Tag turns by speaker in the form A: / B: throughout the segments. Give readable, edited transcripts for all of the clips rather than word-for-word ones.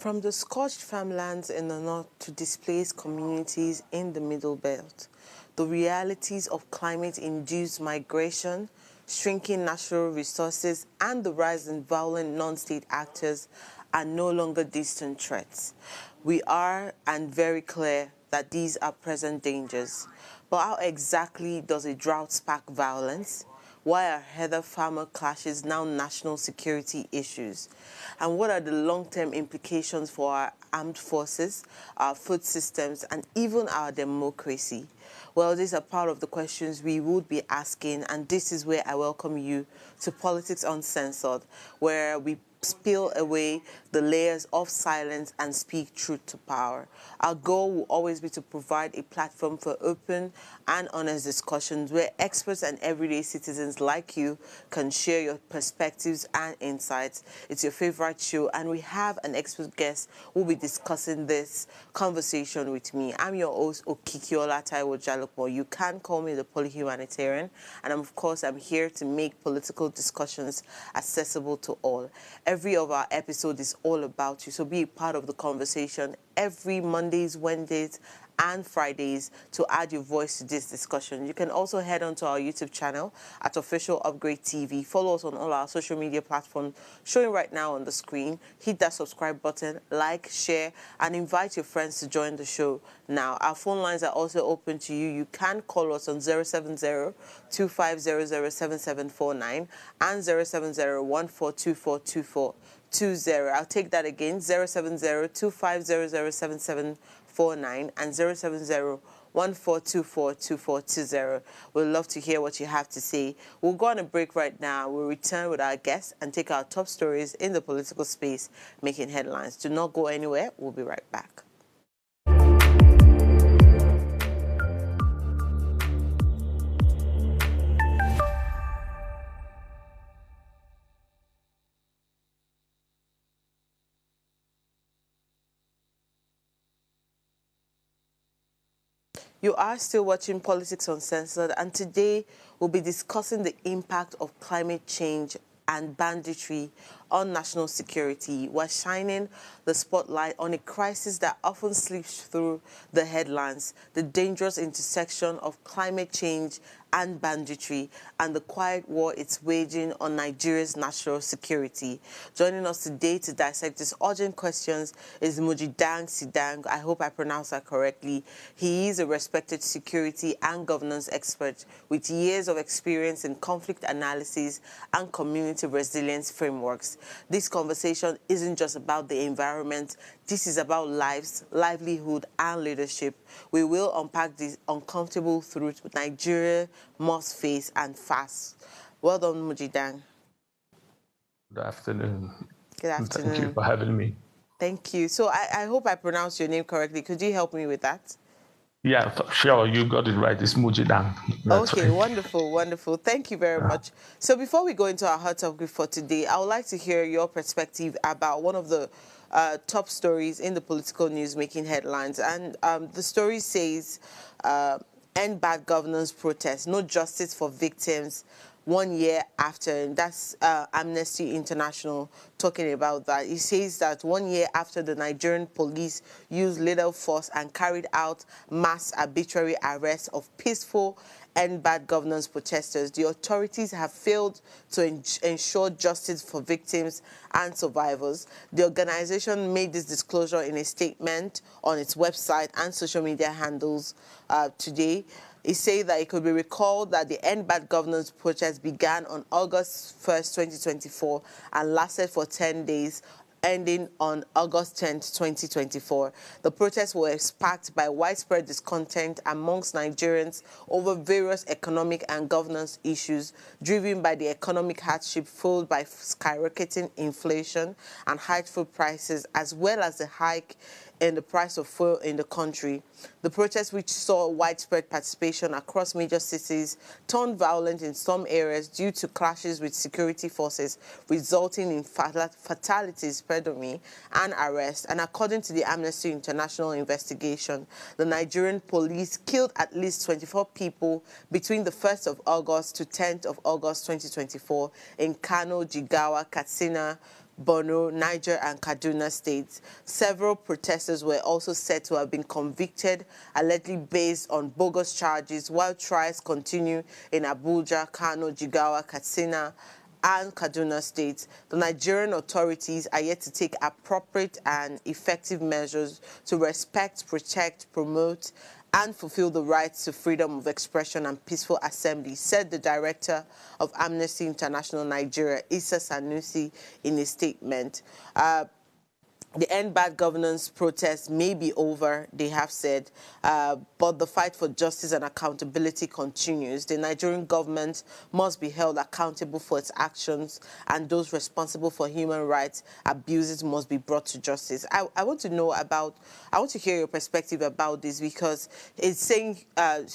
A: From the scorched farmlands in the north to displaced communities in the Middle Belt, the realities of climate-induced migration, shrinking natural resources, and the rise in violent non-state actors are no longer distant threats. We are and very clear that these are present dangers. But how exactly does a drought spark violence? Why are heather farmer clashes now national security issues? And what are the long-term implications for our armed forces, our food systems, and even our democracy? Well, these are part of the questions we would be asking, and this is where I welcome you to Politics Uncensored, where we peel away the layers of silence and speak truth to power. Our goal will always be to provide a platform for open and honest discussions where experts and everyday citizens like you can share your perspectives and insights. It's your favorite show, and we have an expert guest who will be discussing this conversation with me. I'm your host, Okikiola Taiwo Jalopo. You can call me the polyhumanitarian, and of course, I'm here to make political discussions accessible to all. Every of our episode is all about you, so be a part of the conversation every Mondays, Wednesdays, and Fridays to add your voice to this discussion. You can also head on to our YouTube channel at Official Upgrade TV. Follow us on all our social media platforms showing right now on the screen. Hit that subscribe button, like, share, and invite your friends to join the show now. Our phone lines are also open to you. You can call us on 070-2500-7749 and 070-1424-2420. I'll take that again, 070-2500-7749 and 070-1424-2420. We'd love to hear what you have to say. We'll go on a break right now. We'll return with our guests and take our top stories in the political space making headlines. Do not go anywhere. We'll be right back. You are still watching Politics Uncensored, and today we'll be discussing the impact of climate change and banditry on national security. We're shining the spotlight on a crisis that often slips through the headlines, the dangerous intersection of climate change and banditry, and the quiet war it's waging on Nigeria's national security. Joining us today to dissect these urgent questions is Mujidang Sidang. I hope I pronounced that correctly. He is a respected security and governance expert with years of experience in conflict analysis and community resilience frameworks. This conversation isn't just about the environment. This is about lives, livelihood, and leadership. We will unpack this uncomfortable truth Nigeria must face and fast. Well done, Mujidang.
B: Good afternoon.
A: Good afternoon.
B: Thank you for having me.
A: Thank you. So I hope I pronounced your name correctly. Could you help me with that?
B: Yeah, sure. You got it right. It's Mujidang.
A: Okay, right. Wonderful, wonderful. Thank you very much. So before we go into our hot topic for today, I would like to hear your perspective about one of the top stories in the political news making headlines. And the story says, end bad governance protest, no justice for victims 1 year after. And that's Amnesty International talking about that. It says that 1 year after the Nigerian police used lethal force and carried out mass arbitrary arrests of peaceful and bad governance protesters, the authorities have failed to ensure justice for victims and survivors. The organization made this disclosure in a statement on its website and social media handles today. It says that it could be recalled that the End Bad Governance protest began on August 1st, 2024 and lasted for 10 days, ending on August 10th, 2024. The protests were sparked by widespread discontent amongst Nigerians over various economic and governance issues, driven by the economic hardship fueled by skyrocketing inflation and high food prices, as well as the hike in the price of fuel in the country. The protests, which saw widespread participation across major cities, turned violent in some areas due to clashes with security forces, resulting in fatalities, and arrests. And according to the Amnesty International investigation, the Nigerian police killed at least 24 people between the 1st of August to 10th of August 2024 in Kano, Jigawa, Katsina, Borno, Niger, and Kaduna states. Several protesters were also said to have been convicted, allegedly based on bogus charges, while trials continue in Abuja, Kano, Jigawa, Katsina, and Kaduna states. The Nigerian authorities are yet to take appropriate and effective measures to respect, protect, promote, and fulfill the rights to freedom of expression and peaceful assembly, said the director of Amnesty International Nigeria, Issa Sanusi, in a statement. The End Bad Governance protest may be over, they have said, but the fight for justice and accountability continues. The Nigerian government must be held accountable for its actions, and those responsible for human rights abuses must be brought to justice. I want to hear your perspective about this, because it's saying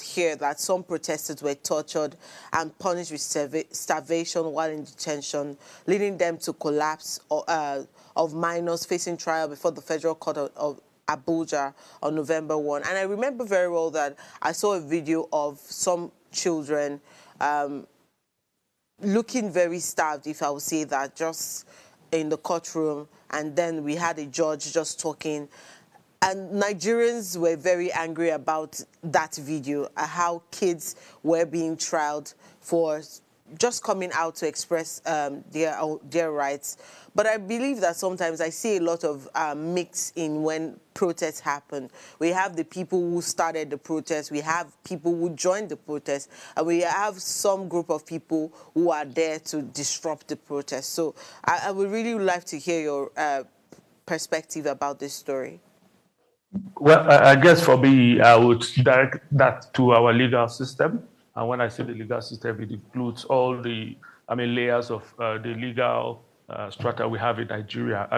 A: here that some protesters were tortured and punished with starvation while in detention, leading them to collapse of minors facing trial before the Federal Court of Abuja on November 1. And I remember very well that I saw a video of some children looking very starved, if I would say that, just in the courtroom. And then we had a judge just talking. And Nigerians were very angry about that video, how kids were being trialed for just coming out to express their rights. But I believe that sometimes I see a lot of mix in when protests happen. We have the people who started the protest, we have people who joined the protest, and we have some group of people who are there to disrupt the protest. So I would really like to hear your perspective about this story.
B: Well, I guess for me, I would direct that to our legal system. And when I say the legal system, it includes all the, layers of the legal strata we have in Nigeria.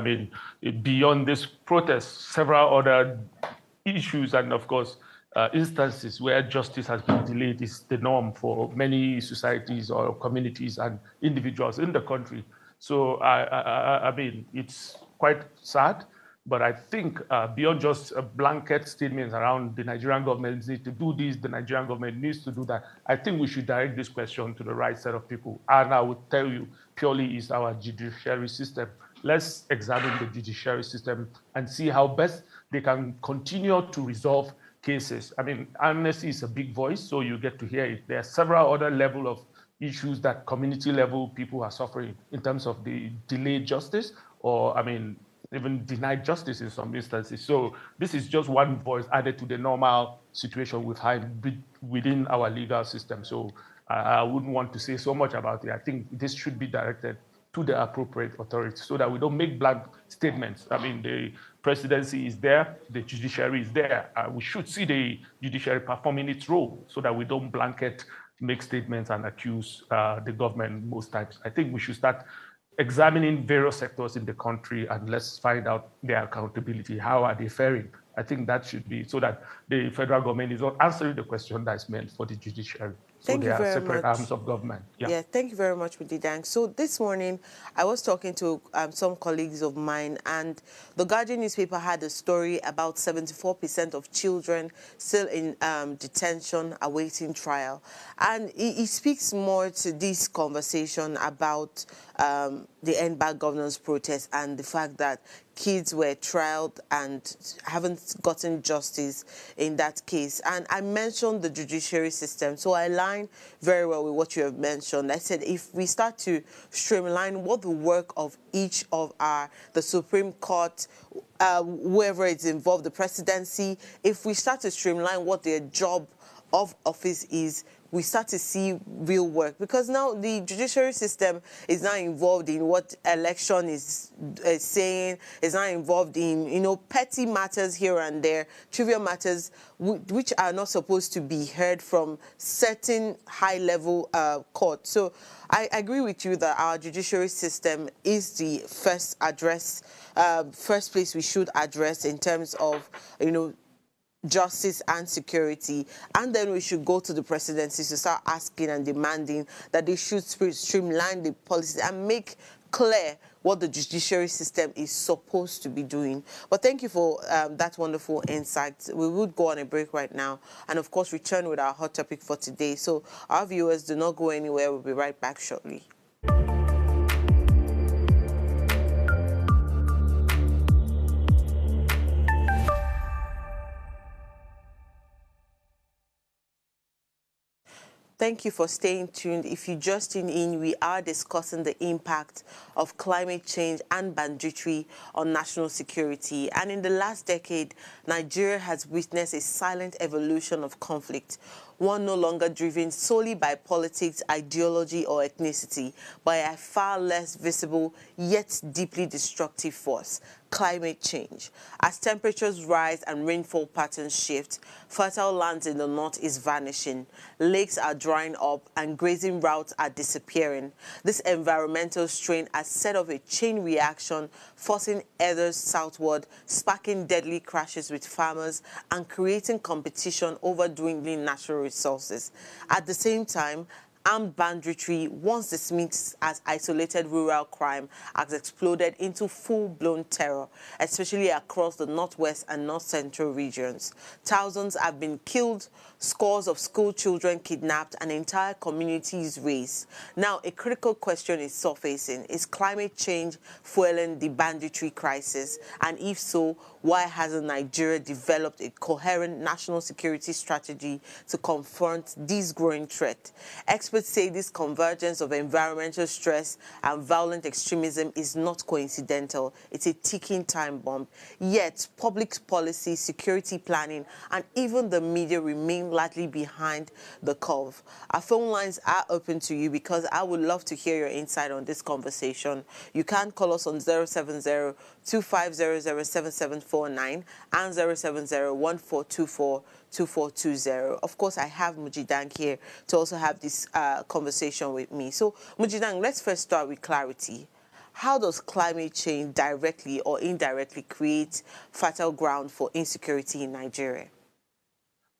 B: Beyond this protest, several other issues and, of course, instances where justice has been delayed is the norm for many societies or communities and individuals in the country. So, it's quite sad. But I think beyond just blanket statements around the Nigerian government needs to do this, the Nigerian government needs to do that, I think we should direct this question to the right set of people. And I would tell you, purely is our judiciary system. Let's examine the judiciary system and see how best they can continue to resolve cases. Amnesty is a big voice, so you get to hear it. There are several other levels of issues that community level people are suffering in terms of the delayed justice or, even denied justice in some instances. So this is just one voice added to the normal situation we've had within our legal system. So I wouldn't want to say so much about it. I think this should be directed to the appropriate authorities so that we don't make blank statements. The presidency is there, the judiciary is there. We should see the judiciary performing its role so that we don't blanket make statements and accuse the government most times. I think we should start examining various sectors in the country and let's find out their accountability. How are they faring? I think that should be so that the federal government is not answering the question that's meant for the judiciary. So they are separate arms of government.
A: Yeah, thank you very much, Mudidang. So this morning, I was talking to some colleagues of mine, and the Guardian newspaper had a story about 74% of children still in detention awaiting trial. And it speaks more to this conversation about the End Bad Governance protest and the fact that kids were trialed and haven't gotten justice in that case. And I mentioned the judiciary system, so I align very well with what you have mentioned. I said if we start to streamline what the work of each of the Supreme Court, whoever is involved, the presidency, if we start to streamline what their job of office is, we start to see real work. Because now the judiciary system is now involved in what election is saying, is now involved in, petty matters here and there, trivial matters which are not supposed to be heard from certain high-level courts. So I agree with you that our judiciary system is the first place we should address in terms of, justice and security, and then we should go to the presidency to start asking and demanding that they should streamline the policies and make clear what the judiciary system is supposed to be doing. But thank you for that wonderful insight. We would go on a break right now and, of course, return with our hot topic for today. So our viewers, do not go anywhere. We'll be right back shortly. Thank you for staying tuned. If you just tuned in, we are discussing the impact of climate change and banditry on national security. And in the last decade, Nigeria has witnessed a silent evolution of conflict, one no longer driven solely by politics, ideology, or ethnicity, but a far less visible yet deeply destructive force: climate change. As temperatures rise and rainfall patterns shift, fertile lands in the north is vanishing, lakes are drying up, and grazing routes are disappearing. This environmental strain has set off a chain reaction, forcing others southward, sparking deadly crashes with farmers, and creating competition over dwindling natural resources. At the same time, armed banditry, once dismissed as isolated rural crime, has exploded into full-blown terror, especially across the northwest and north-central regions. Thousands have been killed, scores of school children kidnapped, and entire communities razed. Now, a critical question is surfacing: is climate change fueling the banditry crisis? And if so, why hasn't Nigeria developed a coherent national security strategy to confront this growing threat? Experts say this convergence of environmental stress and violent extremism is not coincidental. It's a ticking time bomb. Yet, public policy, security planning, and even the media remain largely behind the curve. Our phone lines are open to you because I would love to hear your insight on this conversation. You can call us on 070-2500-7749 and 070-1424-2420. Of course, I have Mujidang here to also have this conversation with me. So, Mujidang, let's first start with clarity. How does climate change directly or indirectly create fertile ground for insecurity in Nigeria?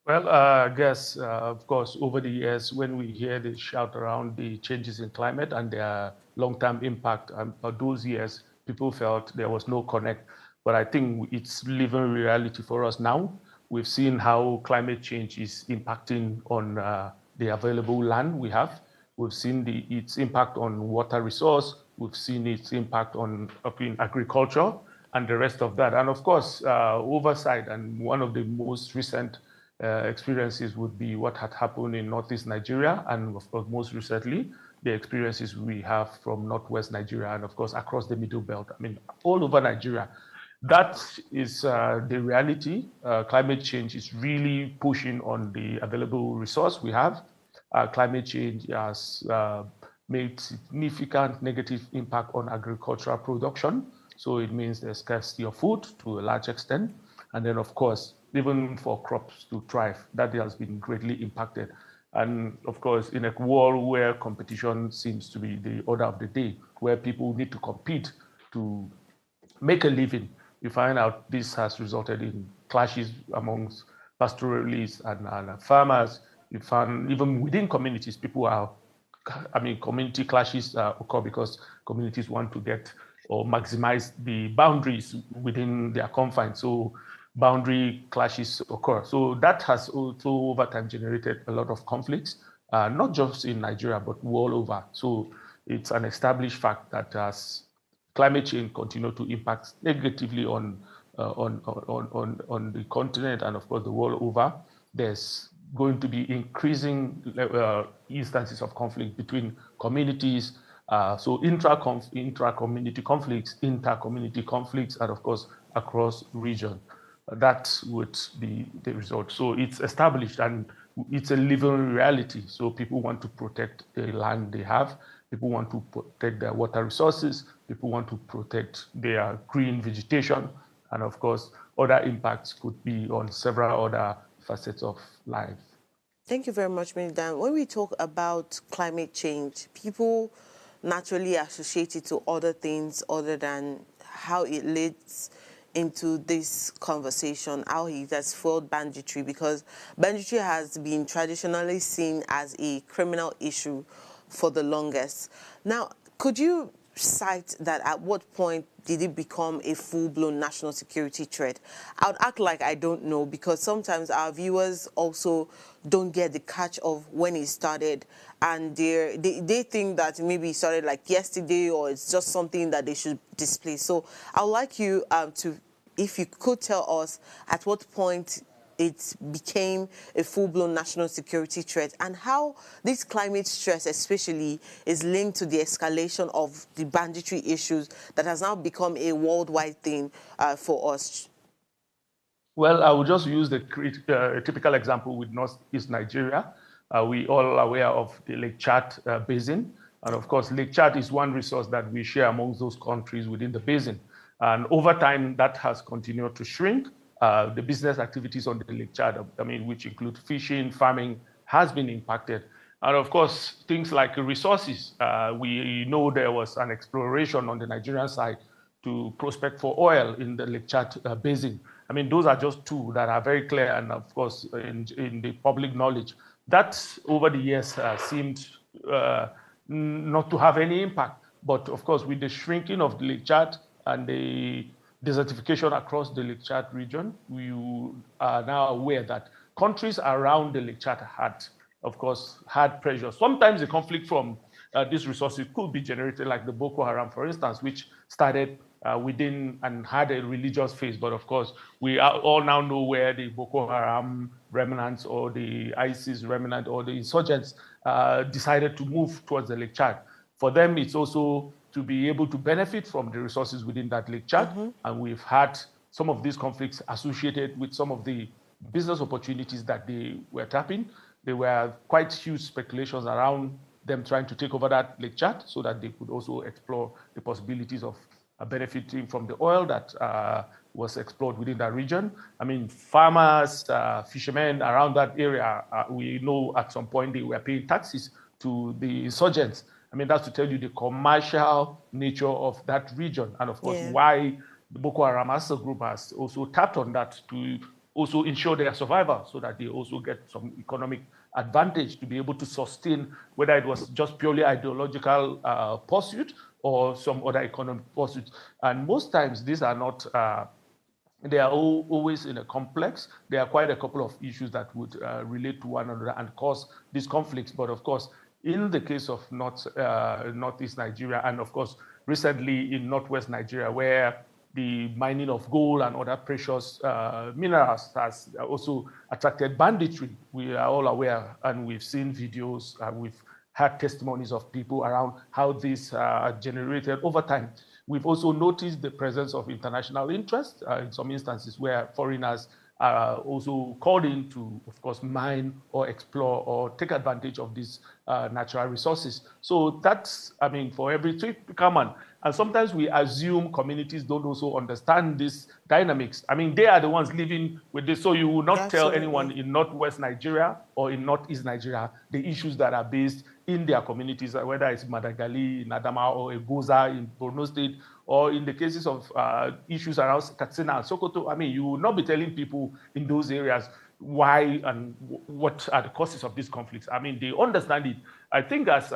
B: Well, I guess, of course, over the years, when we hear the shout around the changes in climate and their long-term impact, for those years, people felt there was no connect. But I think it's living reality for us now. We've seen how climate change is impacting on the available land we have. We've seen its impact on water resource. We've seen its impact on agriculture and the rest of that. And of course, oversight, and one of the most recent experiences would be what had happened in Northeast Nigeria, and of course, most recently, the experiences we have from Northwest Nigeria, and of course, across the Middle Belt. I mean, all over Nigeria. That is the reality. Climate change is really pushing on the available resource we have. Climate change has made significant negative impact on agricultural production. So it means there's scarcity of food to a large extent. And then, of course, even for crops to thrive, that has been greatly impacted. And of course, in a world where competition seems to be the order of the day, where people need to compete to make a living, you find out this has resulted in clashes amongst pastoralists and farmers. You find even within communities, community clashes occur because communities want to get or maximize the boundaries within their confines. So boundary clashes occur. So that has also over time generated a lot of conflicts, not just in Nigeria, but all over. So it's an established fact that as climate change continue to impact negatively on the continent and of course the world over, there's going to be increasing instances of conflict between communities. So intra-community conflicts, inter-community conflicts, and of course across region. That would be the result. So it's established and it's a living reality. So people want to protect the land they have. People want to protect their water resources. People want to protect their green vegetation. And of course, other impacts could be on several other facets of life.
A: Thank you very much, Minidan. When we talk about climate change, people naturally associate it to other things other than how it leads into this conversation, how it has fueled banditry, because banditry has been traditionally seen as a criminal issue for the longest. Now, could you cite that at what point did it become a full-blown national security threat? I would act like I don't know, because sometimes our viewers also don't get the catch of when it started, and they think that maybe it started like yesterday, or it's just something that they should display. So I would like you if you could tell us at what point it became a full-blown national security threat, and how this climate stress especially is linked to the escalation of the banditry issues that has now become a worldwide thing for us.
B: Well, I will just use the typical example with Northeast Nigeria. We all are aware of the Lake Chad basin. And of course, Lake Chad is one resource that we share amongst those countries within the basin. And over time, that has continued to shrink. The business activities on the Lake Chad, which include fishing, farming, has been impacted. And of course, things like resources. We know there was an exploration on the Nigerian side to prospect for oil in the Lake Chad basin. Those are just two that are very clear and, of course, in the public knowledge. That, over the years, seemed not to have any impact. But, of course, with the shrinking of the Lake Chad and the desertification across the Lake Chad region, we are now aware that countries around the Lake Chad had, of course, had pressure. Sometimes the conflict from these resources could be generated, like the Boko Haram, for instance, which started within and had a religious phase. But of course, we all now know where the Boko Haram remnants or the ISIS remnant or the insurgents decided to move towards the Lake Chad. For them, it's also to be able to benefit from the resources within that Lake Chad. And we've had some of these conflicts associated with some of the business opportunities that they were tapping. There were quite huge speculations around them trying to take over that Lake Chad so that they could also explore the possibilities of benefiting from the oil that was explored within that region. Farmers, fishermen around that area, we know at some point they were paying taxes to the insurgents. That's to tell you the commercial nature of that region. And of course, why the Boko Haram as a group has also tapped on that to also ensure their survival so that they also get some economic advantage to be able to sustain, whether it was just purely ideological pursuit or some other economic pursuit. And most times these are not, they are always in a complex. There are quite a couple of issues that would relate to one another and cause these conflicts. But of course, in the case of Northeast Nigeria, and of course, recently in Northwest Nigeria, where the mining of gold and other precious minerals has also attracted banditry. We are all aware, and we've seen videos, we've had testimonies of people around how this generated over time. We've also noticed the presence of international interest in some instances where foreigners are also called in to, of course, mine or explore or take advantage of these natural resources. So that's, for every trip to come on. And sometimes we assume communities don't also understand these dynamics. They are the ones living with this. So you will not tell anyone in Northwest Nigeria or in Northeast Nigeria the issues that are based in their communities, whether it's Madagali, in Adamawa, or Egoza in Borno State, or in the cases of issues around Katsina and Sokoto. You will not be telling people in those areas why and what are the causes of these conflicts. They understand it. I think as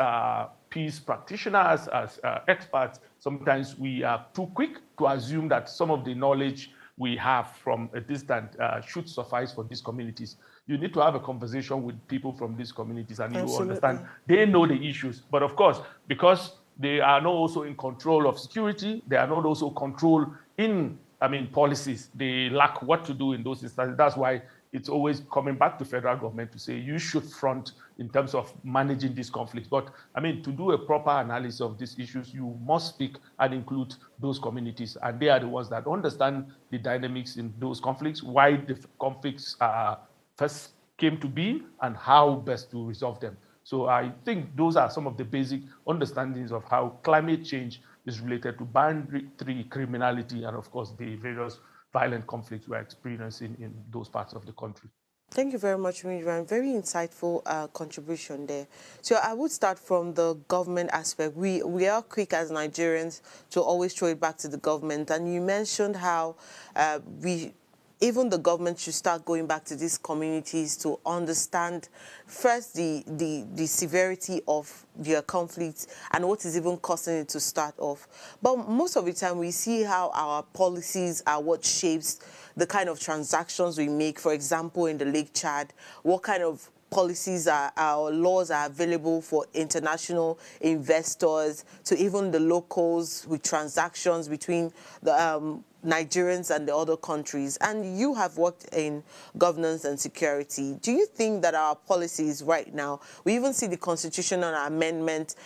B: peace practitioners, as experts, sometimes we are too quick to assume that some of the knowledge we have from a distance should suffice for these communities. You need to have a conversation with people from these communities and you understand they know the issues. But of course, because they are not also in control of security, they are not also control in, policies. They lack what to do in those instances. That's why it's always coming back to federal government to say you should front in terms of managing these conflicts. But to do a proper analysis of these issues, you must speak and include those communities. And they are the ones that understand the dynamics in those conflicts, why the conflicts first came to be, and how best to resolve them. So I think those are some of the basic understandings of how climate change is related to banditry, criminality, and of course the various violent conflicts we're experiencing in those parts of the country.
A: Thank you very much, Miriam. Very insightful contribution there. So I would start from the government aspect. We are quick as Nigerians to always throw it back to the government. And you mentioned how even the government should start going back to these communities to understand first the severity of their conflicts and what is even causing it to start off. But most of the time we see how our policies are what shapes the kind of transactions we make. For example, in the Lake Chad, what kind of policies our laws are available for international investors to even the locals with transactions between the Nigerians and the other countries, and you have worked in governance and security. Do you think that our policies right now, we even see the constitutional amendment,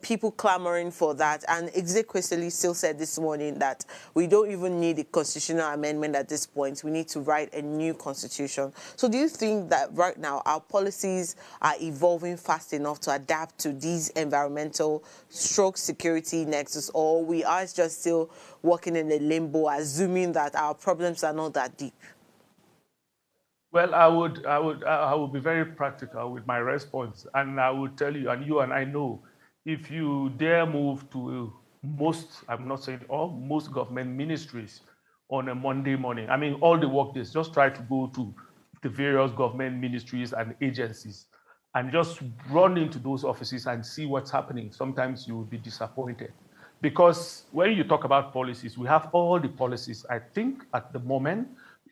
A: people clamoring for that, and Ezekwesili still said this morning that we don't even need a constitutional amendment at this point. We need to write a new constitution. So do you think that right now our policies are evolving fast enough to adapt to these environmental stroke security nexus, or we are just still working in a limbo, assuming that our problems are not that deep?
B: Well, I would be very practical with my response, and I would tell you, and you and I know, if you dare move to most, I'm not saying all, most government ministries on a Monday morning, I mean, all the work days, just try to go to the various government ministries and agencies and just run into those offices and see what's happening. Sometimes you will be disappointed. Because when you talk about policies, we have all the policies. I think at the moment,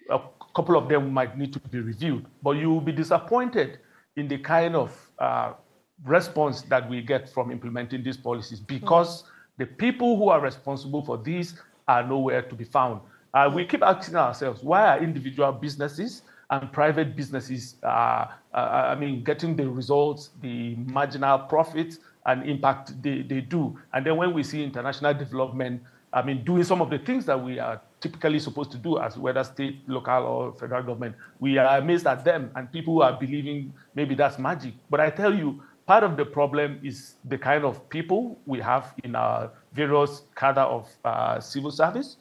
B: a couple of them might need to be reviewed, but you will be disappointed in the kind of response that we get from implementing these policies, because the people who are responsible for these are nowhere to be found. We keep asking ourselves, why are individual businesses and private businesses, getting the results, the marginal profits and impact they do? And then when we see international development, doing some of the things that we are typically supposed to do as whether state, local, or federal government, we are amazed at them, and people are believing maybe that's magic. But I tell you, part of the problem is the kind of people we have in our various cadre of civil service.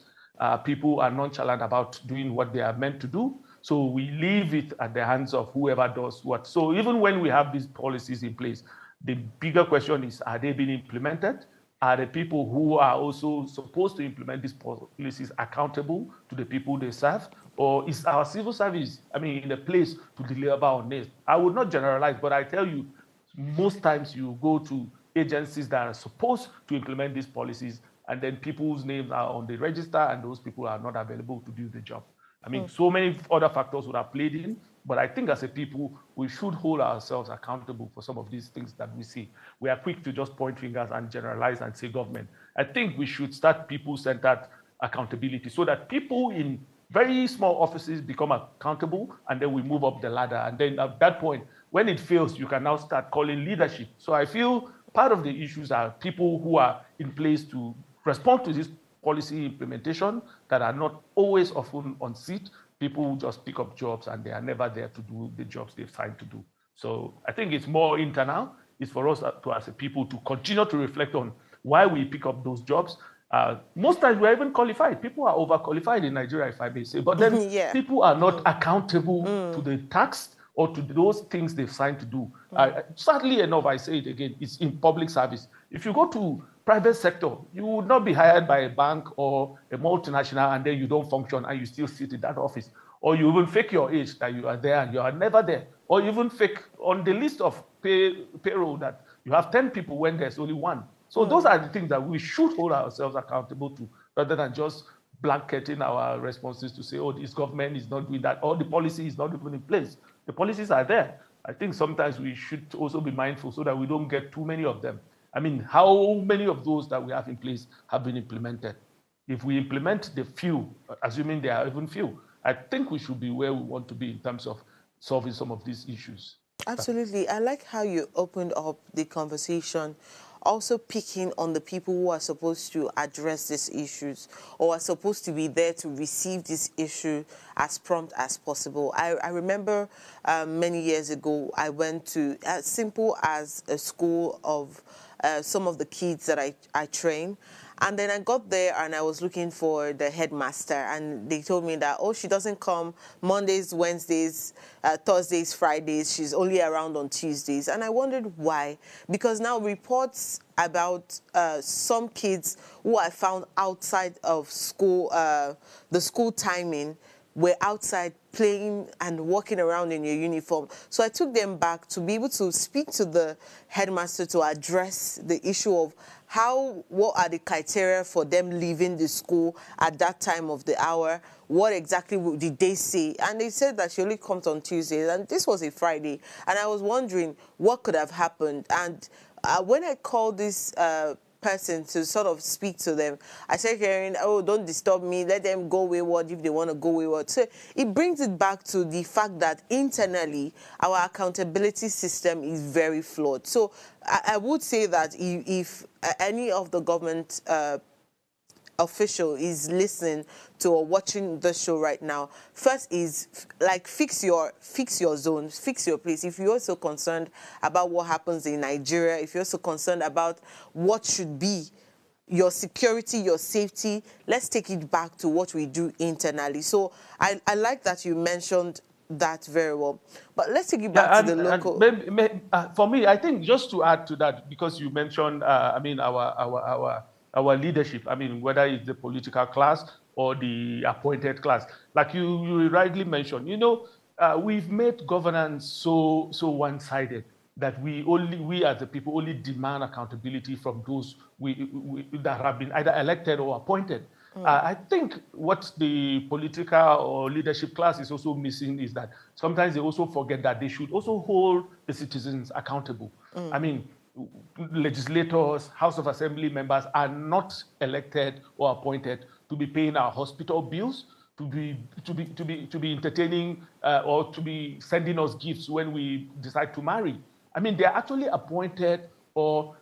B: People are nonchalant about doing what they are meant to do. So we leave it at the hands of whoever does what. So even when we have these policies in place, the bigger question is, are they being implemented? Are the people who are also supposed to implement these policies accountable to the people they serve? Or is our civil service, in a place to deliver on this? I would not generalize, but I tell you, most times you go to agencies that are supposed to implement these policies, and then people's names are on the register, and those people are not available to do the job. So many other factors would have played in, but I think as a people, we should hold ourselves accountable for some of these things that we see. We are quick to just point fingers and generalize and say government. I think we should start people-centered accountability so that people in very small offices become accountable, and then we move up the ladder. And then at that point, when it fails, you can now start calling leadership. So I feel part of the issues are people who are in place to respond to this policy implementation that are not always often on seat. People who just pick up jobs and they are never there to do the jobs they've signed to do. So I think it's more internal. It's for us as a people to continue to reflect on why we pick up those jobs. Most times we're even qualified. People are overqualified in Nigeria, if I may say. But then people are not accountable to the tax or to those things they've signed to do. Sadly enough, I say it again, it's in public service. If you go to private sector, you would not be hired by a bank or a multinational and then you don't function and you still sit in that office. Or you even fake your age that you are there and you are never there. Or you even fake on the list of payroll that you have 10 people when there's only one. So those are the things that we should hold ourselves accountable to, rather than just blanketing our responses to say, oh, this government is not doing that, or the policy is not even in place. The policies are there. I think sometimes we should also be mindful so that we don't get too many of them. How many of those that we have in place have been implemented? If we implement the few, assuming there are even few, I think we should be where we want to be in terms of solving some of these issues.
A: Absolutely. I like how you opened up the conversation, also picking on the people who are supposed to address these issues or are supposed to be there to receive this issue as prompt as possible. I remember many years ago, I went to as simple as a school of some of the kids that I train. And then I got there and I was looking for the headmaster, and they told me that, oh, she doesn't come Mondays, Wednesdays, Thursdays, Fridays. She's only around on Tuesdays. And I wondered why. Because now reports about some kids who I found outside of school, the school timing, were outside playing and walking around in your uniform. So I took them back to be able to speak to the headmaster to address the issue of what are the criteria for them leaving the school at that time of the hour? What exactly did they say? And they said that she only comes on Tuesdays, and this was a Friday. And I was wondering what could have happened. And when I called this person to sort of speak to them, I started hearing, oh, don't disturb me, let them go wayward if they want to go wayward. So it brings it back to the fact that internally, our accountability system is very flawed. So I would say that if any of the government official is listening to or watching the show right now, first is like fix your zone, fix your place. If you're also concerned about what happens in Nigeria, if you're also concerned about what should be your security, your safety, let's take it back to what we do internally. So I like that you mentioned that very well. But let's take it back to the local.
B: For me, I think just to add to that, because you mentioned, I mean, our leadership, I mean, whether it's the political class or the appointed class, like you rightly mentioned, you know, we've made governance so one-sided that we as the people only demand accountability from those that have been either elected or appointed. I think what the political or leadership class is also missing is that sometimes they also forget that they should also hold the citizens accountable. I mean, legislators, House of Assembly members are not elected or appointed to be paying our hospital bills, to be entertaining or to be sending us gifts when we decide to marry. I mean, they are actually appointed or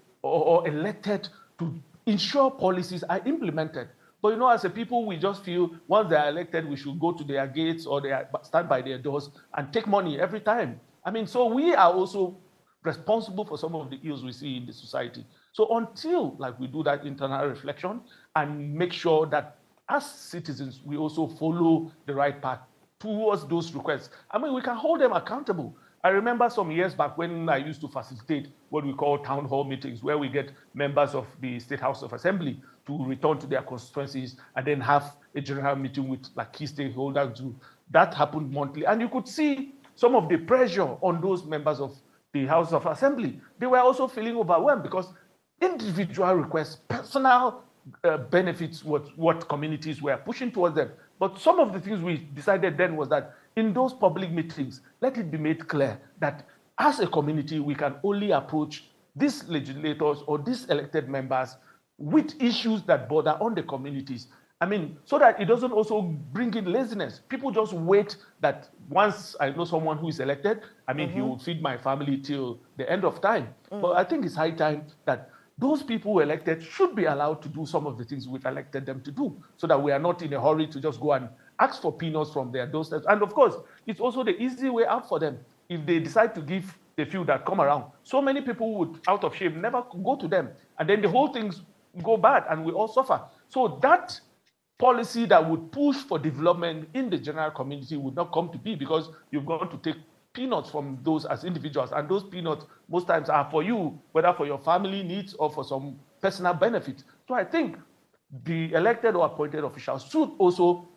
B: elected to ensure policies are implemented. But you know, as a people, we just feel once they are elected, we should go to their gates or stand by their doors and take money every time. I mean, so we are also responsible for some of the ills we see in the society. So until like we do that internal reflection and make sure that as citizens, we also follow the right path towards those requests, I mean, we can hold them accountable. I remember some years back when I used to facilitate what we call town hall meetings, where we get members of the State House of Assembly to return to their constituencies and then have a general meeting with like key stakeholders. That happened monthly. And you could see some of the pressure on those members of the House of Assembly. They were also feeling overwhelmed because individual requests, personal benefits, what communities were pushing towards them. But some of the things we decided then was that in those public meetings, let it be made clear that as a community, we can only approach these legislators or these elected members with issues that border on the communities. I mean, so that it doesn't also bring in laziness. People just wait that once I know someone who is elected, I mean, he will feed my family till the end of time. But I think it's high time that those people who are elected should be allowed to do some of the things we've elected them to do, so that we are not in a hurry to just go and ask for peanuts from their doorsteps. And of course, it's also the easy way out for them. If they decide to give the few that come around, so many people would, out of shame, never go to them. And then the whole things go bad and we all suffer. So that policy that would push for development in the general community would not come to be, because you've gone to take peanuts from those as individuals. And those peanuts most times are for you, whether for your family needs or for some personal benefit. So I think the elected or appointed officials should also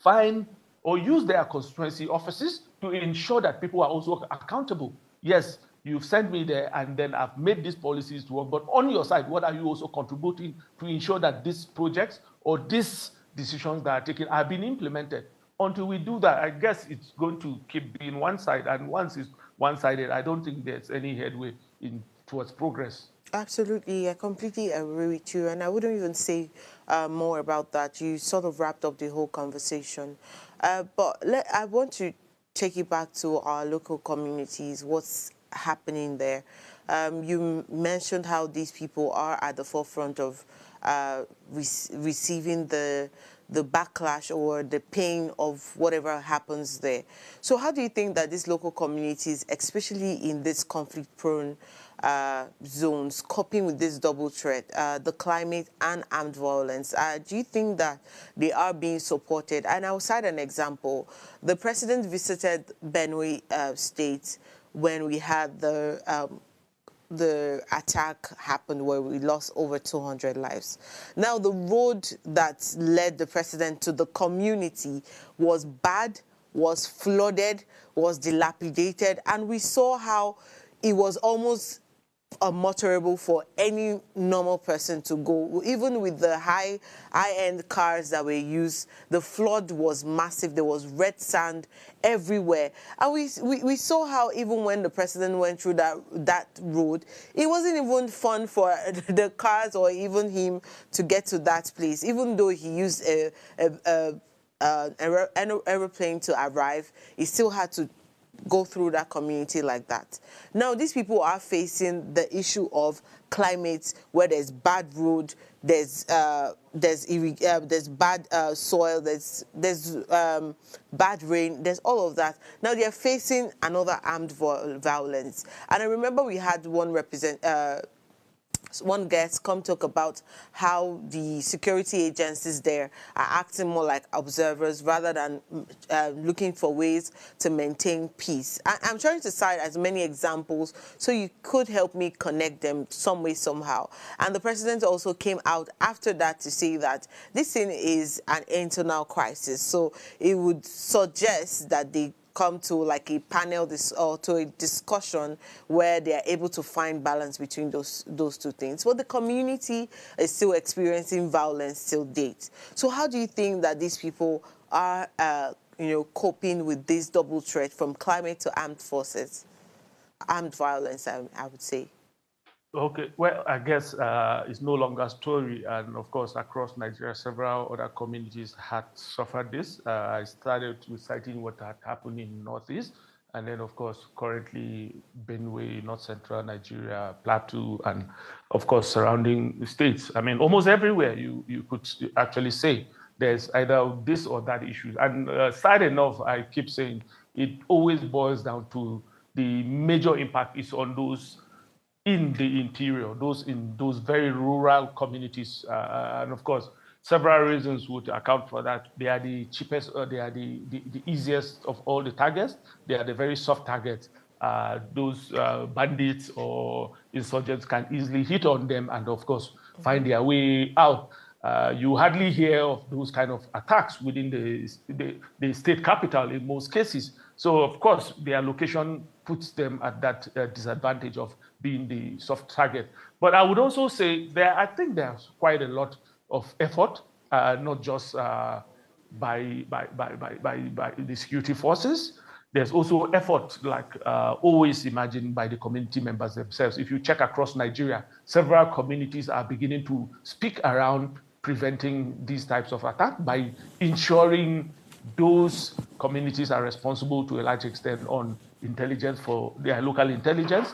B: find or use their constituency offices to ensure that people are also accountable. Yes, you've sent me there and then I've made these policies to work, but on your side, what are you also contributing to ensure that these projects or these decisions that are taken are being implemented? Until we do that, I guess it's going to keep being one side, and once it's one-sided, I don't think there's any headway towards progress.
A: Absolutely, I completely agree with you, and I wouldn't even say more about that. You sort of wrapped up the whole conversation. But I want to take it back to our local communities, what's happening there. You mentioned how these people are at the forefront of receiving the backlash or the pain of whatever happens there. So how do you think that these local communities, especially in this conflict-prone zones, coping with this double threat, the climate and armed violence, do you think that they are being supported? And I'll cite an example. The president visited Benue State when we had the attack happened, where we lost over 200 lives. Now, the road that led the president to the community was bad, was flooded, was dilapidated, and we saw how it was almost unmotorable for any normal person to go. Even with the high-end cars that were used, the flood was massive. There was red sand everywhere. And we saw how even when the president went through that road, it wasn't even fun for the cars or even him to get to that place. Even though he used an aeroplane to arrive, he still had to go through that community like that. Now, these people are facing the issue of climate, where there's bad road, there's bad soil, there's bad rain, there's all of that. Now they're facing another armed violence. And I remember we had one guest come talk about how the security agencies there are acting more like observers rather than looking for ways to maintain peace. I'm trying to cite as many examples so you could help me connect them some way, somehow. And the president also came out after that to say that this thing is an internal crisis. So it would suggest that they come to like a panel or to a discussion where they are able to find balance between those two things. But the community is still experiencing violence till date. So how do you think that these people are, coping with this double threat from climate to armed violence, I would say?
B: Okay, well, I guess it's no longer a story. And of course, across Nigeria, several other communities had suffered this. I started with citing what had happened in Northeast. And then, of course, currently Benue, North Central Nigeria, Plateau, and of course, surrounding states. I mean, almost everywhere you could actually say there's either this or that issue. And sad enough, I keep saying, it always boils down to the major impact is on those in the interior, those in those very rural communities. And of course, several reasons would account for that. They are the cheapest, they are the easiest of all the targets. They are the very soft targets. Those bandits or insurgents can easily hit on them and, of course, find their way out. You hardly hear of those kind of attacks within the state capital in most cases. So, of course, their location puts them at that disadvantage of being the soft target. But I would also say I think there's quite a lot of effort, not just by the security forces. There's also effort, like always imagined by the community members themselves. If you check across Nigeria, several communities are beginning to speak around preventing these types of attacks by ensuring those communities are responsible to a large extent on intelligence for their local intelligence.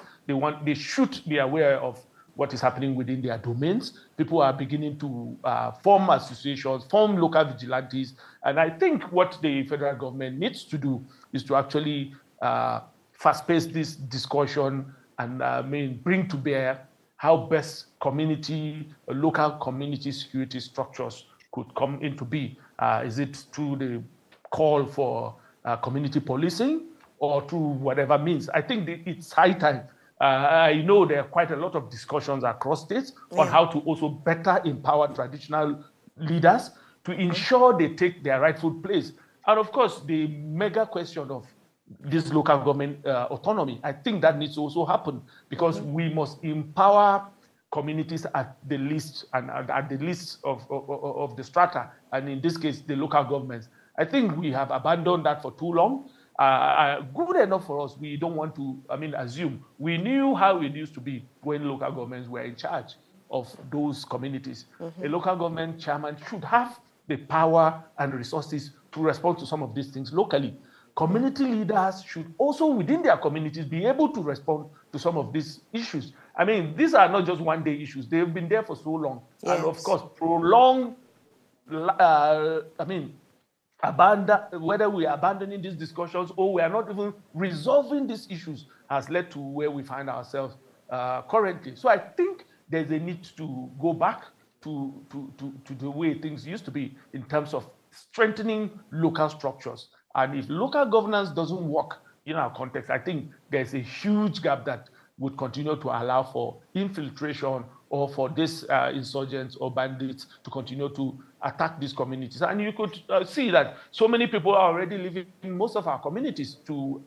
B: They should be aware of what is happening within their domains. People are beginning to form associations, form local vigilantes. And I think what the federal government needs to do is to actually fast-pace this discussion and bring to bear how best local community security structures could come into be. Is it through the call for community policing or through whatever means? I think it's high time. I know there are quite a lot of discussions across states on how to also better empower traditional leaders to ensure they take their rightful place. And of course, the mega question of this local government autonomy, I think that needs to also happen because we must empower communities at the least and at the least of the strata, and in this case, the local governments. I think we have abandoned that for too long. Good enough for us. We don't want to, assume. We knew how it used to be when local governments were in charge of those communities. A local government chairman should have the power and resources to respond to some of these things locally. Community leaders should also, within their communities, be able to respond to some of these issues. These are not just one-day issues. They've been there for so long. Yes. And of course, prolonged, whether we are abandoning these discussions or we are not even resolving these issues has led to where we find ourselves currently. So I think there's a need to go back to the way things used to be in terms of strengthening local structures. And if local governance doesn't work in our context, I think there's a huge gap that would continue to allow for infiltration or for these insurgents or bandits to continue to attack these communities. And you could see that so many people are already living in most of our communities to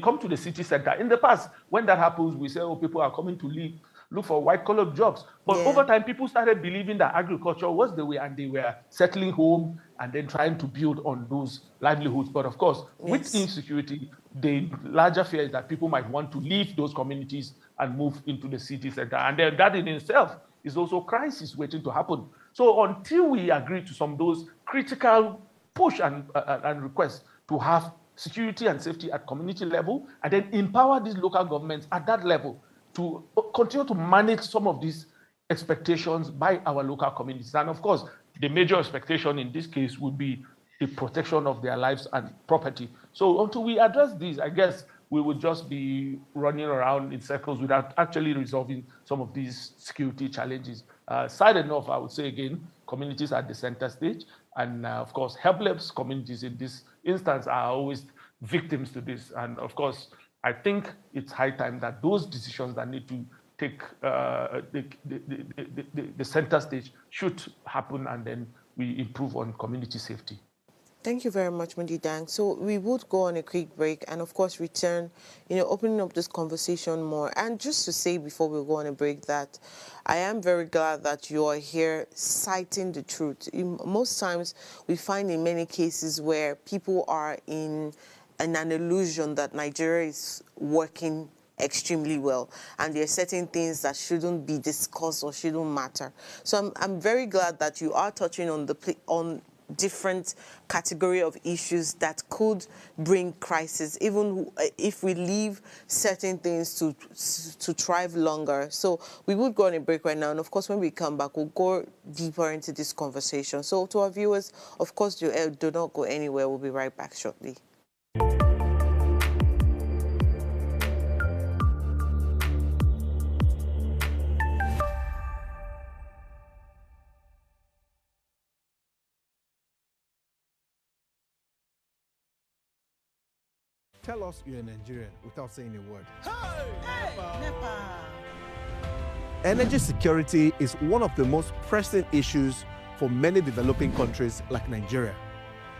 B: come to the city center. In the past, when that happens, we say, oh, people are coming to look for white-collar jobs. But over time, people started believing that agriculture was the way, and they were settling home and then trying to build on those livelihoods. But of course, with insecurity, the larger fear is that people might want to leave those communities and move into the city center. And then that in itself is also a crisis waiting to happen. So until we agree to some of those critical push and requests to have security and safety at community level, and then empower these local governments at that level to continue to manage some of these expectations by our local communities. And of course, the major expectation in this case would be the protection of their lives and property. So until we address these, I guess we would just be running around in circles without actually resolving some of these security challenges. Sad enough, I would say again, communities are at the center stage. And of course, helpless communities in this instance are always victims to this. And of course, I think it's high time that those decisions that need to take the center stage should happen, and then we improve on community safety.
A: Thank you very much, Mudidang. So we would go on a quick break and, of course, return, opening up this conversation more. And just to say before we go on a break that I am very glad that you are here citing the truth. Most times we find in many cases where people are in an illusion that Nigeria is working extremely well, and there are certain things that shouldn't be discussed or shouldn't matter. So I'm very glad that you are touching on different category of issues that could bring crisis, even if we leave certain things to thrive longer. So we would go on a break right now, and of course when we come back we'll go deeper into this conversation. So to our viewers, of course, do not go anywhere. We'll be right back shortly.
C: Tell us you're a Nigerian without saying a word.
A: Hey, Nepa.
C: Energy security is one of the most pressing issues for many developing countries like Nigeria.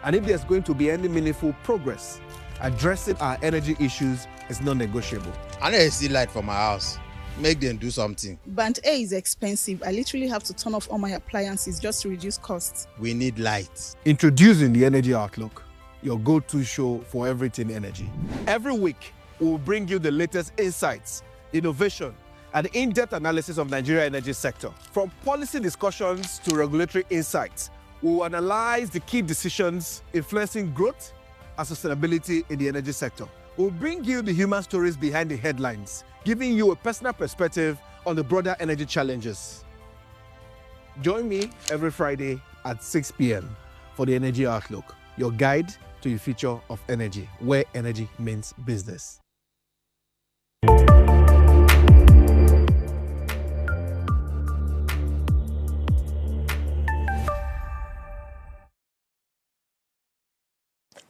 C: And if there's going to be any meaningful progress, addressing our energy issues is non-negotiable.
D: I need to see light for my house. Make them do something.
E: Band A is expensive. I literally have to turn off all my appliances just to reduce costs.
D: We need light.
C: Introducing the Energy Outlook, your go-to show for everything energy. Every week, we'll bring you the latest insights, innovation, and in-depth analysis of Nigeria's energy sector. From policy discussions to regulatory insights, we'll analyze the key decisions influencing growth and sustainability in the energy sector. We'll bring you the human stories behind the headlines, giving you a personal perspective on the broader energy challenges. Join me every Friday at 6 p.m. for the Energy Outlook, your guide to the future of energy, where energy means business.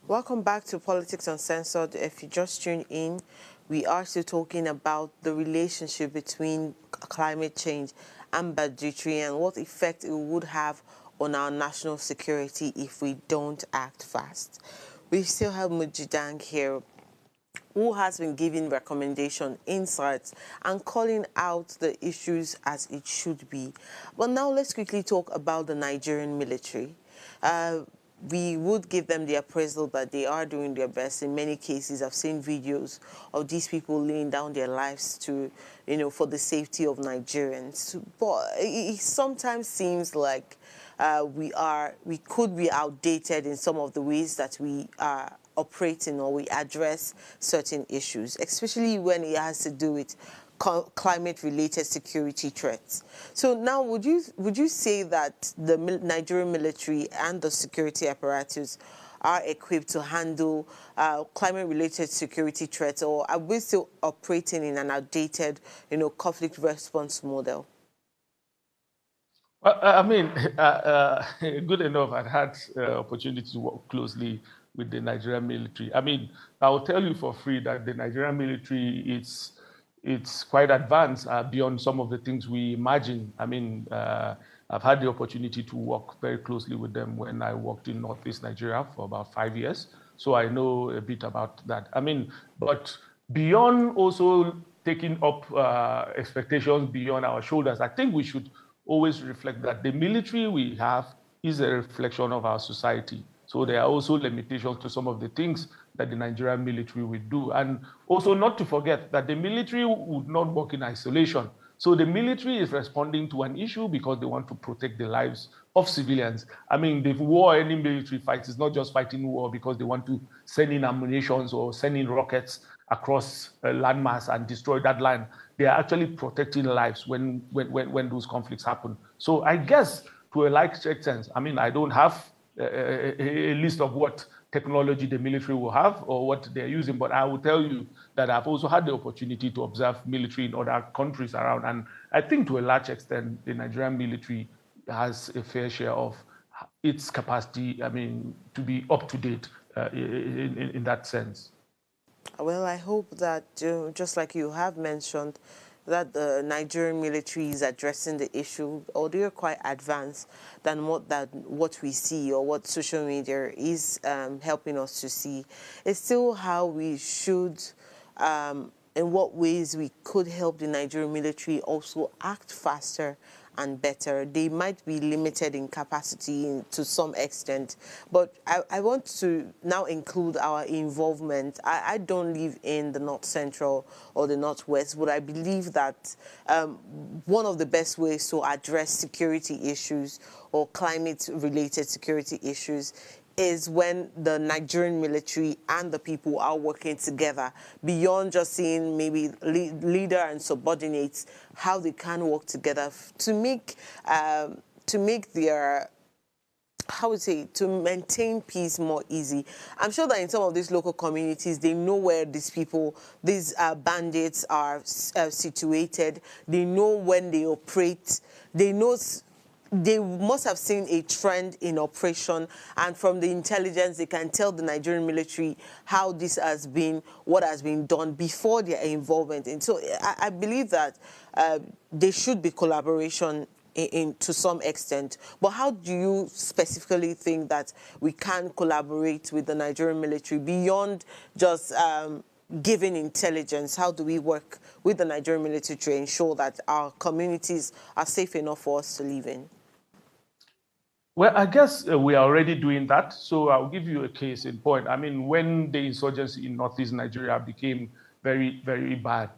A: Welcome back to Politics Uncensored. If you just tuned in, we are still talking about the relationship between climate change and banditry and what effect it would have on our national security if we don't act fast. We still have Mudidang here, who has been giving recommendation, insights, and calling out the issues as it should be. But now let's quickly talk about the Nigerian military. We would give them the appraisal that they are doing their best. In many cases, I've seen videos of these people laying down their lives to, for the safety of Nigerians. But it sometimes seems like we could be outdated in some of the ways that we are operating or we address certain issues, especially when it has to do with climate-related security threats. So now, would you say that the Nigerian military and the security apparatus are equipped to handle climate-related security threats, or are we still operating in an outdated, conflict response model?
B: Good enough. I'd had opportunity to work closely with the Nigerian military. I will tell you for free that the Nigerian military it's quite advanced beyond some of the things we imagine. I've had the opportunity to work very closely with them when I worked in Northeast Nigeria for about 5 years. so I know a bit about that. I mean, but beyond also taking up expectations beyond our shoulders, I think we should always reflect that the military we have is a reflection of our society. So there are also limitations to some of the things that the Nigerian military will do. And also not to forget that the military would not work in isolation. So the military is responding to an issue because they want to protect the lives of civilians. I mean, the war any military fights is not just fighting war because they want to send in ammunition or send in rockets across a landmass and destroy that land. They are actually protecting lives when those conflicts happen. So I guess to a like extent, I mean, I don't have a list of what technology the military will have or what they're using, but I will tell you that I've also had the opportunity to observe military in other countries around. And I think to a large extent, the Nigerian military has a fair share of its capacity, I mean, to be up to date in that sense.
A: Well, I hope that, just like you have mentioned, that the Nigerian military is addressing the issue, although quite advanced than what we see or what social media is helping us to see. It's still how we should, in what ways we could help the Nigerian military also act faster and better. They might be limited in capacity to some extent, but I want to now include our involvement. I don't live in the North Central or the Northwest, but I believe that one of the best ways to address security issues or climate-related security issues is when the Nigerian military and the people are working together beyond just seeing maybe leader and subordinates, how they can work together to make their, how would say, to maintain peace more easy. I'm sure that in some of these local communities, they know where these people, these bandits are situated. They know when they operate. They must have seen a trend in operation, and from the intelligence, they can tell the Nigerian military how this has been, what has been done before their involvement. And so I believe that there should be collaboration to some extent. But how do you specifically think that we can collaborate with the Nigerian military beyond just giving intelligence? How do we work with the Nigerian military to ensure that our communities are safe enough for us to live in?
B: Well, I guess we are already doing that. So I'll give you a case in point. I mean, when the insurgency in northeast Nigeria became very, very bad,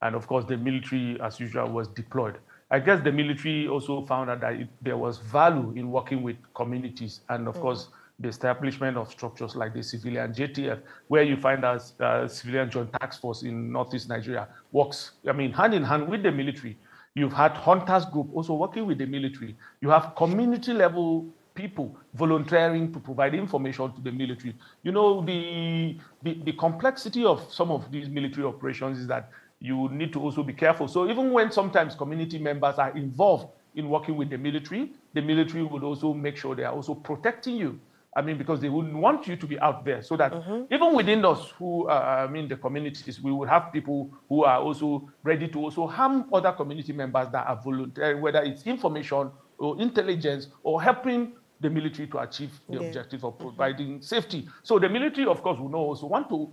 B: and of course the military, as usual, was deployed, I guess the military also found out that there was value in working with communities, and of course the establishment of structures like the civilian JTF, where you find us civilian joint task force in northeast Nigeria works, I mean, hand in hand with the military. You've had hunters group also working with the military. You have community level people volunteering to provide information to the military. You know, the complexity of some of these military operations is that you need to also be careful. So even when sometimes community members are involved in working with the military would also make sure they are also protecting you. I mean, because they wouldn't want you to be out there, so that even within us who, I mean, the communities, we would have people who are also ready to also harm other community members that are voluntary, whether it's information or intelligence or helping the military to achieve the objective of providing safety. So the military, of course, will also want to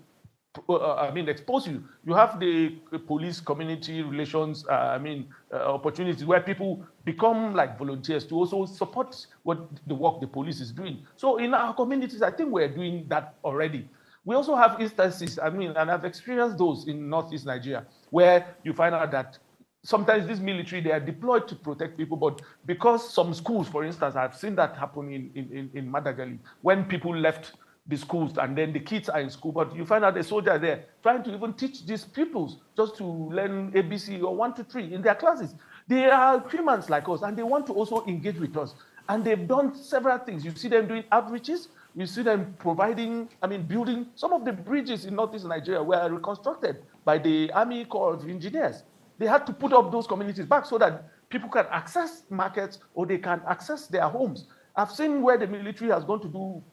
B: expose you. You have the police community relations, opportunities where people become like volunteers to also support the work the police is doing. So in our communities, I think we're doing that already. We also have instances, and I've experienced those in northeast Nigeria, where you find out that sometimes this military, they are deployed to protect people, but because some schools, for instance, I've seen that happen in Madagali, when people left the schools and then the kids are in school, but you find out the soldier there trying to even teach these pupils just to learn ABC or 1, 2, 3 in their classes. They are humans like us and they want to also engage with us. And they've done several things. You see them doing outreaches. You see them building some of the bridges in northeast Nigeria were reconstructed by the Army Corps of Engineers. They had to put up those communities back so that people can access markets or they can access their homes. I've seen where the military has gone to do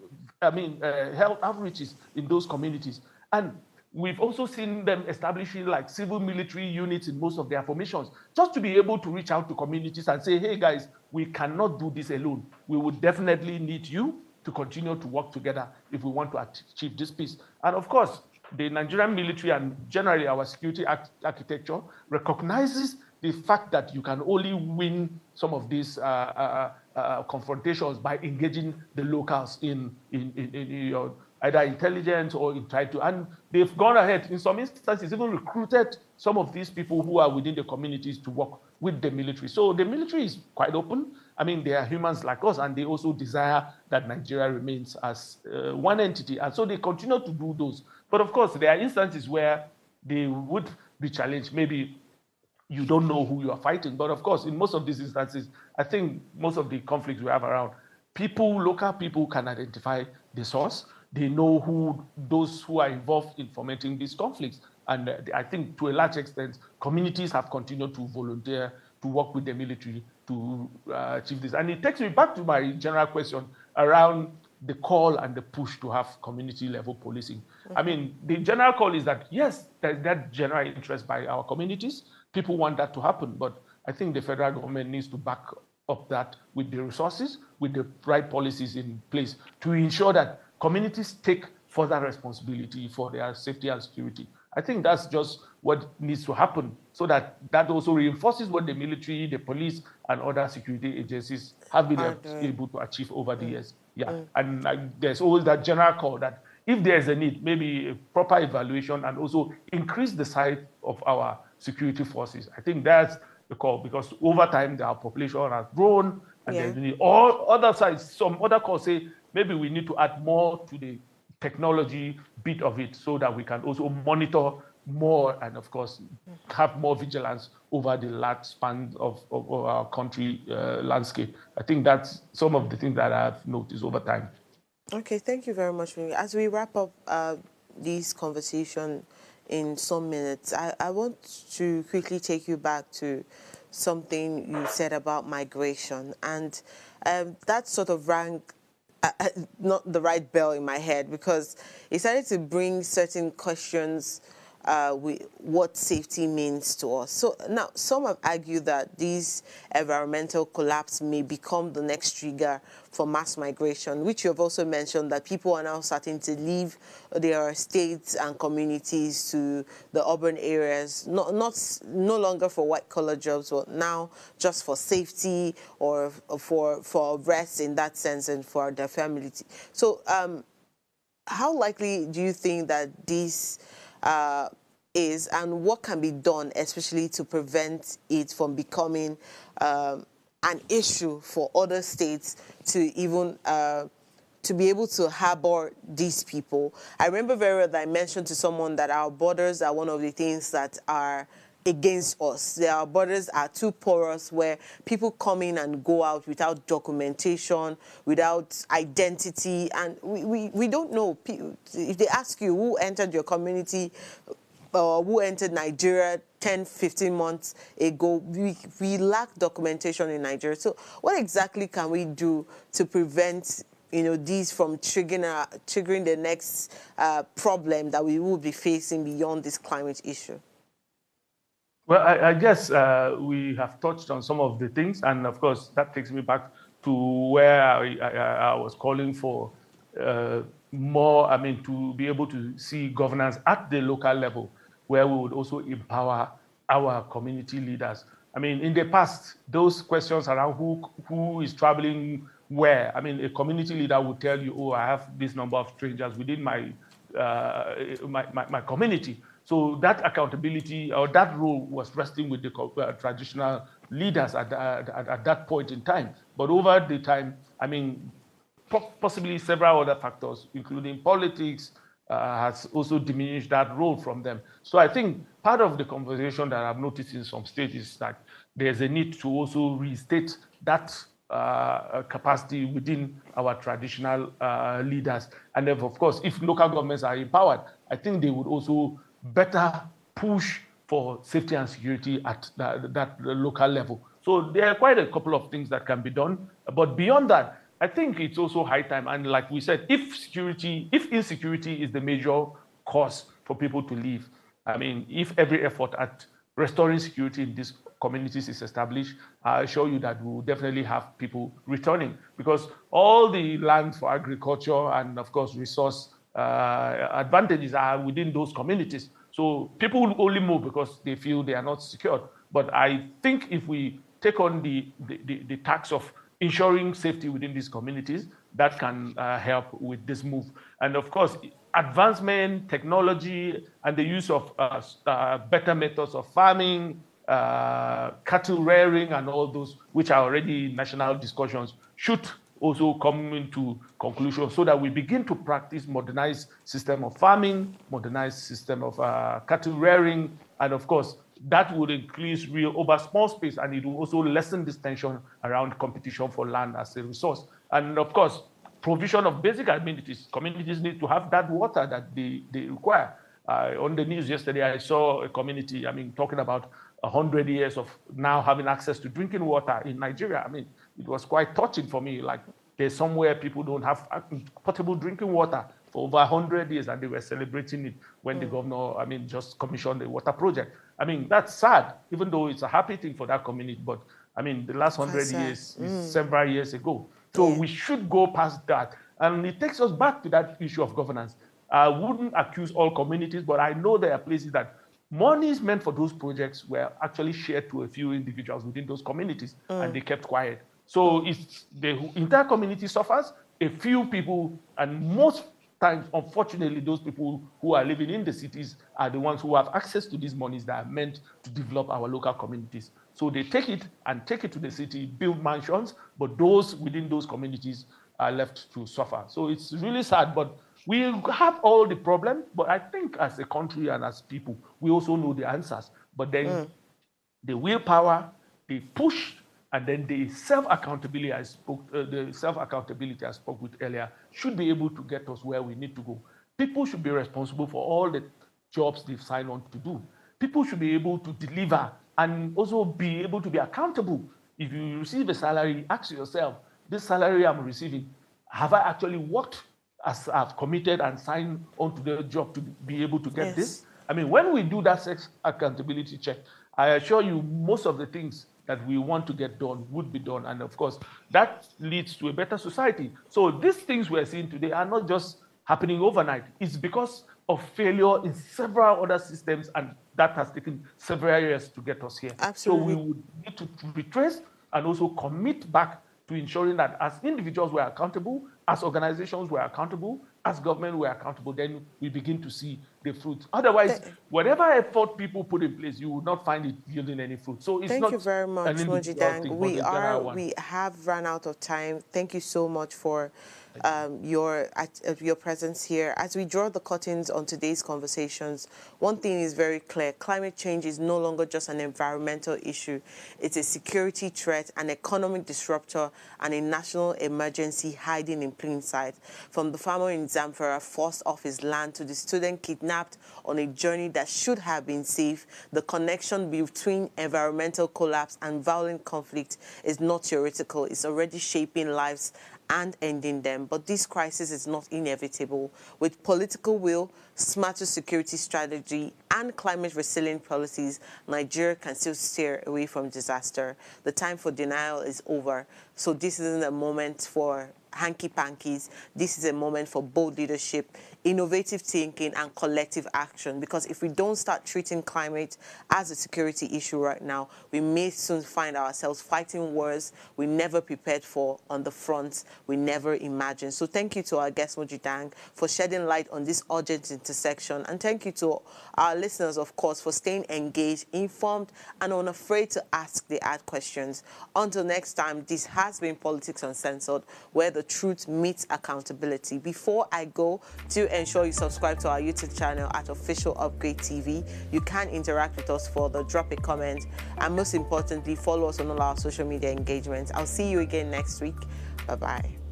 B: health outreaches in those communities. And we've also seen them establishing like civil military units in most of their formations, just to be able to reach out to communities and say, hey guys, we cannot do this alone. We would definitely need you to continue to work together if we want to achieve this peace. And of course, the Nigerian military and generally our security architecture recognizes the fact that you can only win some of these confrontations by engaging the locals in your either intelligence or in trying to, and they've gone ahead, in some instances, even recruited some of these people who are within the communities to work with the military. So the military is quite open. I mean, they are humans like us, and they also desire that Nigeria remains as one entity. And so they continue to do those. But of course, there are instances where they would be challenged. Maybe you don't know who you are fighting. But of course, in most of these instances, I think most of the conflicts we have around, local people can identify the source. They know who those who are involved in fomenting these conflicts. And I think to a large extent, communities have continued to volunteer to work with the military to achieve this. And it takes me back to my general question around the call and the push to have community level policing. I mean, the general call is that, yes, there's that general interest by our communities. People want that to happen, but I think the federal government needs to back up that with the resources, with the right policies in place to ensure that communities take further responsibility for their safety and security. I think that's just what needs to happen, so that also reinforces what the military, the police, and other security agencies have been able to achieve over the years. Yeah, and there's always that general call that if there's a need, maybe a proper evaluation and also increase the size of our security forces. I think that's the call, because over time, our population has grown, and there's all other sides. Some other calls say maybe we need to add more to the technology bit of it so that we can also monitor more and, of course, have more vigilance over the large span of our country landscape. I think that's some of the things that I've noticed over time.
A: Okay, thank you very much. As we wrap up this conversation in some minutes, I want to quickly take you back to something you said about migration. And that sort of rang not the right bell in my head, because it started to bring certain questions with what safety means to us. So now some have argued that this environmental collapse may become the next trigger for mass migration, which you have also mentioned, that people are now starting to leave their states and communities to the urban areas, no longer for white-collar jobs, but now just for safety or for rest in that sense and for their family. So how likely do you think that this is, and what can be done, especially to prevent it from becoming an issue for other states to even to be able to harbor these people? I remember very well that I mentioned to someone that our borders are one of the things that are against us. Our borders are too porous, where people come in and go out without documentation, without identity, and we don't know. If they ask you who entered your community or who entered Nigeria 10, 15 months ago, we lack documentation in Nigeria. So what exactly can we do to prevent these from triggering the next problem that we will be facing beyond this climate issue?
B: Well, I guess we have touched on some of the things, and of course that takes me back to where I was calling for more, to be able to see governance at the local level, where we would also empower our community leaders. In the past, those questions around who is traveling where, a community leader would tell you, oh, I have this number of strangers within my community. So that accountability or that role was resting with the traditional leaders at that point in time. But over the time, possibly several other factors, including politics, has also diminished that role from them. So I think part of the conversation that I've noticed in some states is that there's a need to also restate that capacity within our traditional leaders. And then, of course, if local governments are empowered, I think they would also better push for safety and security at that local level. So there are quite a couple of things that can be done. But beyond that, I think it's also high time. And like we said, if insecurity is the major cause for people to leave, if every effort at restoring security in these communities is established, I assure you that we will definitely have people returning, because all the land for agriculture and, of course, resource advantages are within those communities. So people will only move because they feel they are not secured. But I think if we take on the task of ensuring safety within these communities, that can help with this move. And of course, advancement, technology, and the use of better methods of farming, cattle rearing, and all those, which are already national discussions, should also come into conclusion, so that we begin to practice modernized system of farming, modernized system of cattle rearing, and of course, that would increase real over small space, and it will also lessen this tension around competition for land as a resource. And of course, provision of basic amenities. Communities need to have that water that they require. On the news yesterday, I saw a community, talking about 100 years of now having access to drinking water in Nigeria. It was quite touching for me. Like, there's somewhere people don't have potable drinking water for over 100 years, and they were celebrating it when the governor, just commissioned the water project. That's sad, even though it's a happy thing for that community. But the last 100 years is several years ago. So we should go past that. And it takes us back to that issue of governance. I wouldn't accuse all communities, but I know there are places that monies meant for those projects were actually shared to a few individuals within those communities, and they kept quiet. So it's the entire community suffers, a few people, and most times, unfortunately, those people who are living in the cities are the ones who have access to these monies that are meant to develop our local communities. So they take it to the city, build mansions, but those within those communities are left to suffer. So it's really sad, but we have all the problem, but I think as a country and as people, we also know the answers. But then the willpower, the push, and then the self-accountability I spoke with earlier should be able to get us where we need to go. People should be responsible for all the jobs they've signed on to do. People should be able to deliver and also be able to be accountable. If you receive a salary, ask yourself, this salary I'm receiving, have I actually worked as I've committed and signed onto the job to be able to get this? When we do that accountability check, I assure you most of the things that we want to get done would be done. And of course, that leads to a better society. So these things we're seeing today are not just happening overnight. It's because of failure in several other systems, and that has taken several years to get us here.
A: Absolutely.
B: So we would need to retrace and also commit back to ensuring that as individuals we're accountable, as organizations we're accountable, as government we're accountable, then we begin to see the fruit. Otherwise, whatever effort people put in place, you will not find it yielding any fruit. So it's
A: Thank you very much, Moji Dang. We have run out of time. Thank you so much for your presence here. As we draw the curtains on today's conversations, one thing is very clear: climate change is no longer just an environmental issue. It's a security threat, an economic disruptor, and a national emergency hiding in plain sight. From the farmer in Zamfara forced off his land to the student kidnapped on a journey that should have been safe, the connection between environmental collapse and violent conflict is not theoretical. It's already shaping lives and ending them. But this crisis is not inevitable. With political will, smarter security strategy, and climate resilient policies, Nigeria can still steer away from disaster. The time for denial is over. So this isn't a moment for hanky-pankies. This is a moment for bold leadership, innovative thinking, and collective action. Because if we don't start treating climate as a security issue right now, we may soon find ourselves fighting wars we never prepared for on the fronts we never imagined. So thank you to our guest, Moji Dang, for shedding light on this urgent intersection. And thank you to our listeners, of course, for staying engaged, informed, and unafraid to ask the hard questions. Until next time, this has been Politics Uncensored, where the truth meets accountability. Before I go, do ensure you subscribe to our YouTube channel at Official Upgrade TV. You can interact with us further, drop a comment, and most importantly, follow us on all our social media engagements. I'll see you again next week. Bye-bye.